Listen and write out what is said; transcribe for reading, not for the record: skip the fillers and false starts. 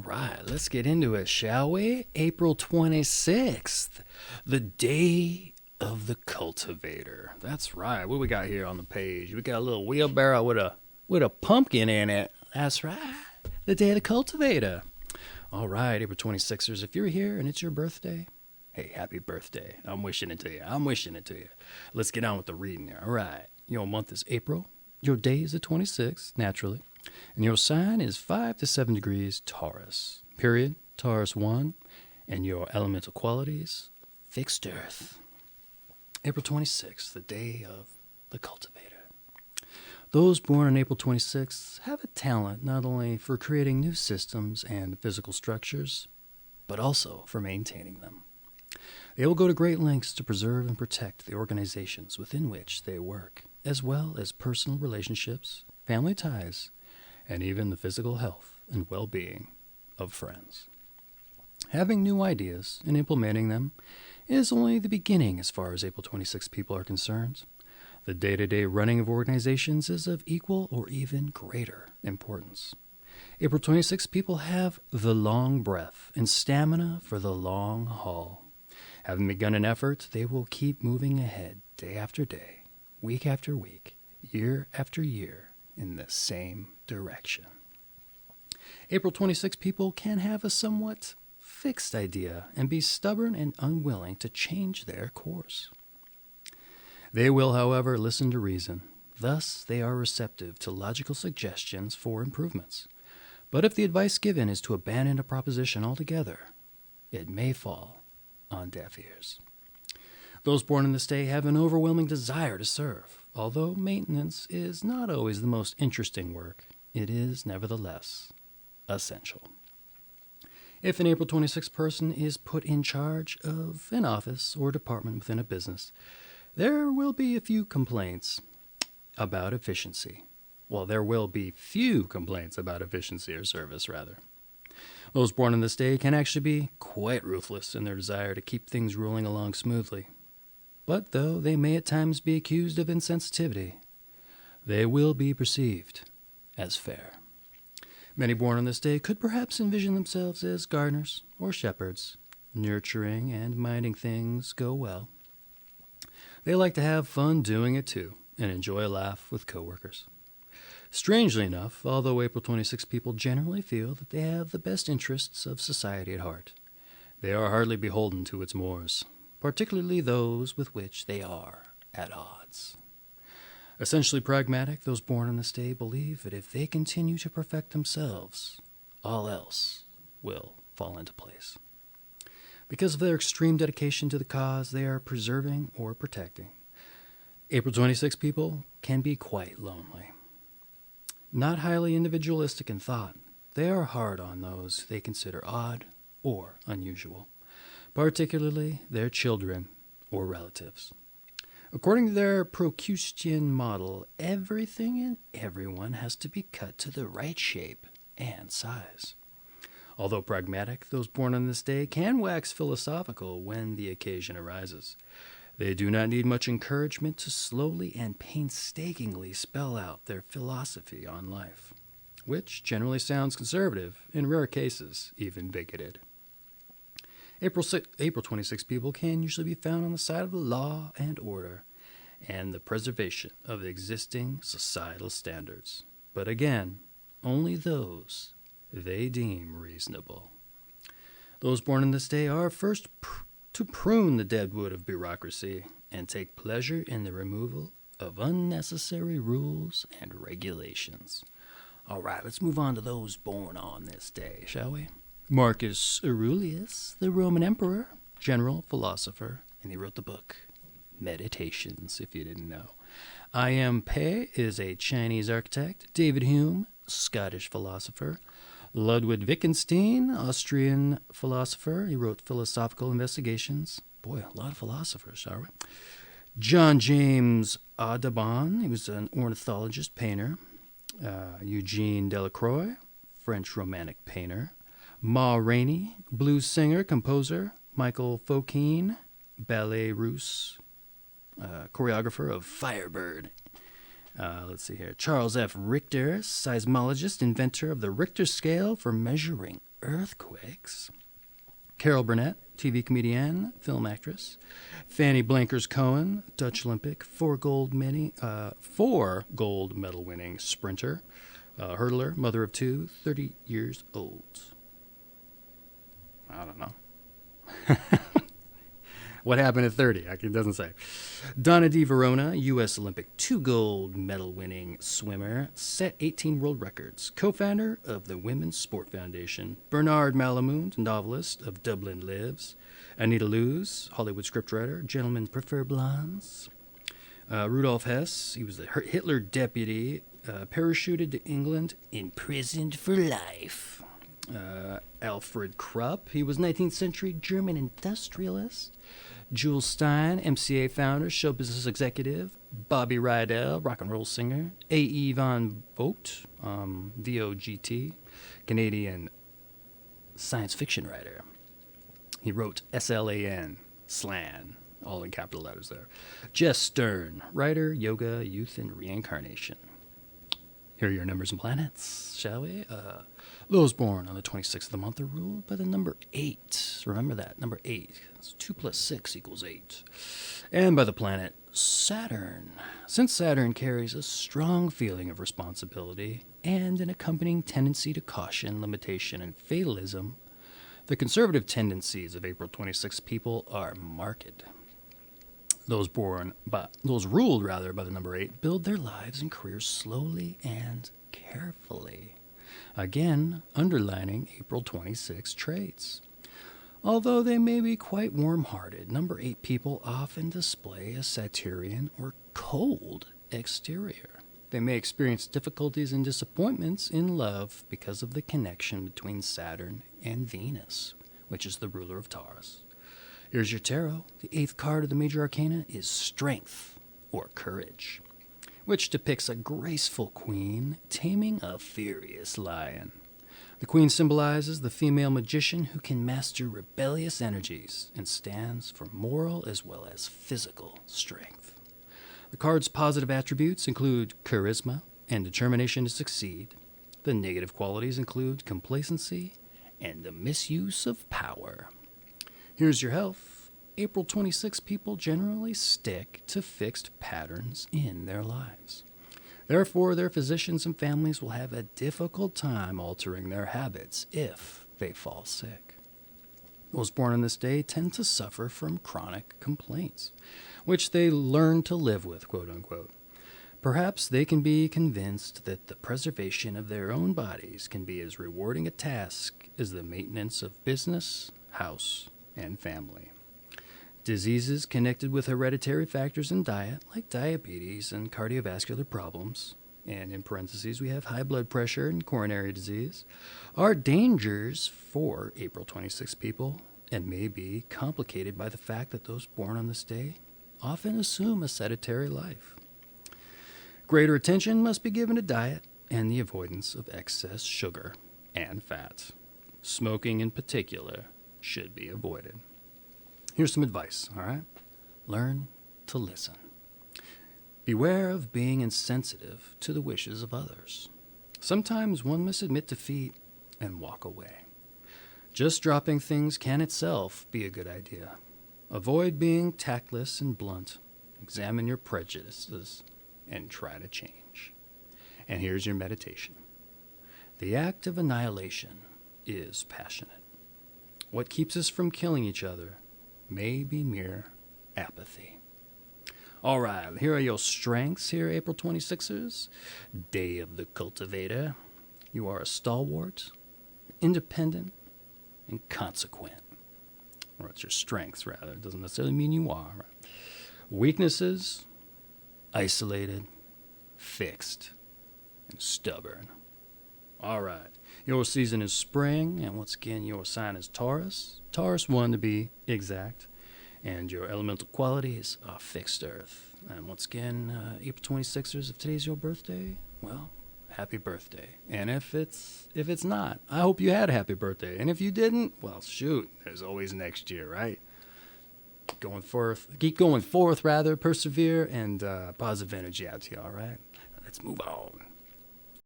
right, let's get into it, shall we? April 26th, the day of the cultivator. That's right. What we got here on the page? We got a little wheelbarrow with a pumpkin in it. That's right. The day of the cultivator. All right, April 26ers, if you're here and it's your birthday, hey, happy birthday. I'm wishing it to you. Let's get on with the reading here. All right. Your month is April. Your day is the 26th, naturally. And your sign is 5 to 7 degrees Taurus. Period. Taurus I. And your elemental qualities, fixed earth. April 26th, the day of the cultivator. Those born on April 26th have a talent not only for creating new systems and physical structures, but also for maintaining them. They will go to great lengths to preserve and protect the organizations within which they work, as well as personal relationships, family ties, and even the physical health and well-being of friends. Having new ideas and implementing them is only the beginning as far as April 26 people are concerned. The day-to-day running of organizations is of equal or even greater importance. April 26 people have the long breath and stamina for the long haul. Having begun an effort, they will keep moving ahead day after day, week after week, year after year, in the same direction. April 26 people can have a somewhat fixed idea and be stubborn and unwilling to change their course. They will, however, listen to reason. Thus, they are receptive to logical suggestions for improvements. But if the advice given is to abandon a proposition altogether, it may fall on deaf ears. Those born in this day have an overwhelming desire to serve. Although maintenance is not always the most interesting work, it is nevertheless essential. If an April 26 person is put in charge of an office or department within a business, there will be a few complaints about efficiency. Well, there will be few complaints about efficiency or service, rather. Those born in this day can actually be quite ruthless in their desire to keep things rolling along smoothly. But though they may at times be accused of insensitivity, they will be perceived as fair. Many born on this day could perhaps envision themselves as gardeners or shepherds, nurturing and minding things go well. They like to have fun doing it too, and enjoy a laugh with coworkers. Strangely enough, although April 26 people generally feel that they have the best interests of society at heart, they are hardly beholden to its mores, particularly those with which they are at odds. Essentially pragmatic, those born on this day believe that if they continue to perfect themselves, all else will fall into place. Because of their extreme dedication to the cause they are preserving or protecting, April 26 people can be quite lonely. Not highly individualistic in thought, they are hard on those they consider odd or unusual, particularly their children or relatives. According to their Procrustean model, everything and everyone has to be cut to the right shape and size. Although pragmatic, those born on this day can wax philosophical when the occasion arises. They do not need much encouragement to slowly and painstakingly spell out their philosophy on life, which generally sounds conservative, in rare cases even bigoted. April 26 people can usually be found on the side of the law and order and the preservation of the existing societal standards. But again, only those they deem reasonable. Those born in this day are first to prune the dead wood of bureaucracy and take pleasure in the removal of unnecessary rules and regulations. All right, let's move on to those born on this day, shall we? Marcus Aurelius, the Roman emperor, general, philosopher, and he wrote the book Meditations, if you didn't know. I. M. Pei is a Chinese architect. David Hume, Scottish philosopher. Ludwig Wittgenstein, Austrian philosopher. He wrote Philosophical Investigations. Boy, a lot of philosophers, are we? John James Audubon, he was an ornithologist, painter. Eugene Delacroix, French romantic painter. Ma Rainey, blues singer, composer. Michael Fokine, ballet russe, choreographer of Firebird. Charles F. Richter, seismologist, inventor of the Richter scale for measuring earthquakes. Carol Burnett, TV comedienne, film actress. Fanny Blankers-Cohen, Dutch Olympic, four gold medal winning sprinter. Hurdler, mother of two, 30 years old. I don't know. What happened at 30? It doesn't say. Donna Di Verona, U.S. Olympic two gold medal winning swimmer, set 18 world records. Co-founder of the Women's Sport Foundation. Bernard Malamud, novelist of Dublin Lives. Anita Loos, Hollywood scriptwriter. Gentlemen prefer blondes. Rudolf Hess, he was the Hitler deputy, parachuted to England, imprisoned for life. Alfred Krupp, he was 19th century German industrialist. Jules Stein, MCA founder, show business executive. Bobby Rydell, rock and roll singer. A.E. Van Vogt, VOGT, Canadian science fiction writer. He wrote SLAN, Slan, all in capital letters there. Jess Stern, writer, yoga, youth, and reincarnation. Here are your numbers and planets, shall we? Those born on the 26th of the month are ruled by the number 8. Remember that, number 8. It's 2 plus 6 equals 8. And by the planet Saturn. Since Saturn carries a strong feeling of responsibility and an accompanying tendency to caution, limitation, and fatalism, the conservative tendencies of April 26 people are marked. Those ruled by the number 8 build their lives and careers slowly and carefully. Again, underlining April 26 traits. Although they may be quite warm-hearted, number 8 people often display a Saturnian or cold exterior. They may experience difficulties and disappointments in love because of the connection between Saturn and Venus, which is the ruler of Taurus. Here's your tarot. The 8th card of the major arcana is Strength, or Courage, which depicts a graceful queen taming a furious lion. The queen symbolizes the female magician who can master rebellious energies and stands for moral as well as physical strength. The card's positive attributes include charisma and determination to succeed. The negative qualities include complacency and the misuse of power. Here's your health. April 26 people generally stick to fixed patterns in their lives. Therefore, their physicians and families will have a difficult time altering their habits if they fall sick. Those born on this day tend to suffer from chronic complaints, which they learn to live with, quote unquote. Perhaps they can be convinced that the preservation of their own bodies can be as rewarding a task as the maintenance of business, house, and family. Diseases connected with hereditary factors in diet, like diabetes and cardiovascular problems, and in parentheses we have high blood pressure and coronary disease, are dangers for April 26 people and may be complicated by the fact that those born on this day often assume a sedentary life. Greater attention must be given to diet and the avoidance of excess sugar and fat. Smoking in particular should be avoided. Here's some advice, all right? Learn to listen. Beware of being insensitive to the wishes of others. Sometimes one must admit defeat and walk away. Just dropping things can itself be a good idea. Avoid being tactless and blunt. Examine your prejudices and try to change. And here's your meditation. The act of annihilation is passionate. What keeps us from killing each other may be mere apathy. All right, here are your strengths here, April 26ers. Day of the Cultivator. You are a stalwart, independent, and consequent. Or it's your strengths, rather. It doesn't necessarily mean you are. Right? Weaknesses, isolated, fixed, and stubborn. All right. Your season is spring, and once again, your sign is Taurus. Taurus 1 to be exact. And your elemental qualities are fixed earth. And once again, April 26ers, if today's your birthday, well, happy birthday. And if it's not, I hope you had a happy birthday. And if you didn't, well, shoot, there's always next year, right? Keep going forth, persevere, and positive energy out to you, all right? Let's move on.